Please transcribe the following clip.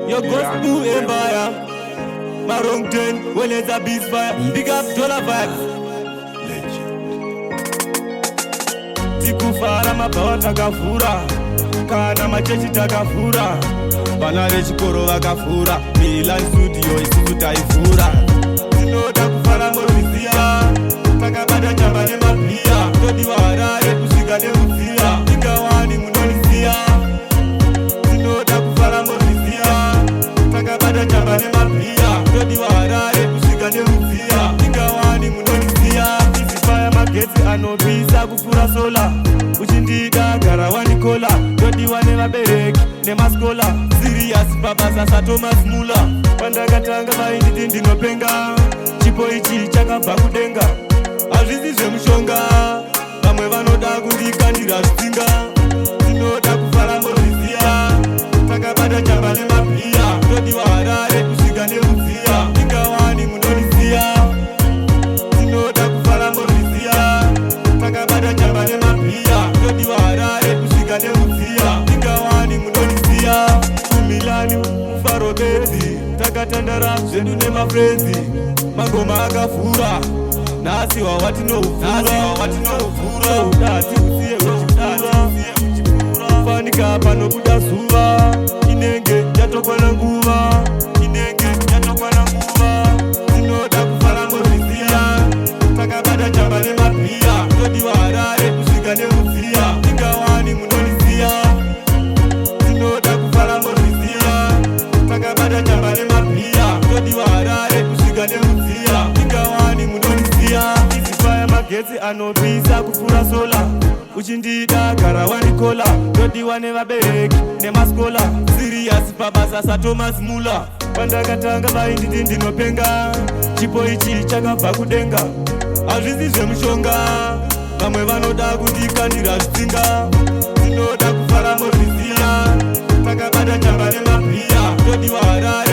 Your gospel empire. Marong 10, when it's a beast fire. Big up dollar vibes. Tikufara mabawa takafura. Kana machechi takafura. Bana vechikoro vakafura. Milan studio isusu taifura. Tinoda kufara morizia. Takabada chamba nemapia. Todi wa Harare kusika neuzia. Ingawani munolizia. Tinoda kufara morizia. Takabada chamba nemapia. Todi wa Harare kusika neuzia. Ingawani munolizia. Isifaya magetsi anobisa kufura sola. Uchindida gara wanikola. Todi wane vabereki nemaskola. Serious babasa sa Thomas Muller. Pandakatanga mainditi ndinopenga. Chipo ichi chakabva kudenga. Azvizi zvemushonga. Vamwe vanoda kundikandira zvitsinga. Tinoda kufara morizia. Takabata chamba nemapia. Todi wa Harare kusvika neruziya. Ingawani munoriziya. Tinoda kufara morizia. Takabata chamba nemapia. Todi wa Harare kusvika neruziya. Ingawani munoriziya. Kumilani mufaro bedzi. Takatandara zvedu nemafrezi. Magoma akafura. Nasi wa watinoufura. Udati usiye uchifura. Fanika panobuda zuva. Inenge yatokwana nguva. Tinoda kufara morizia. Takabata chamba nemapia. Todi wa Harare kusvika neruziya. Ingawani munoriziya. Tinoda kufara morizia. Takabata chamba nemapia. Todi wa Harare kusvika neruziya. Ingawani munoriziya. Isifaya magetsi anobisa kufura sola. Uchindida gara wanikola. Todi wane vabereki nemaskola. Serious babasa sa Thomas Muller. Pandakatanga mainditi ndinopenga. Chipo ichi chakabva kudenga. Azvizi zvemushonga. Vamwe vanoda kundikandira zvitsinga. Tinoda kufara morizia. Takabata chamba nemapia. Todi wa Harare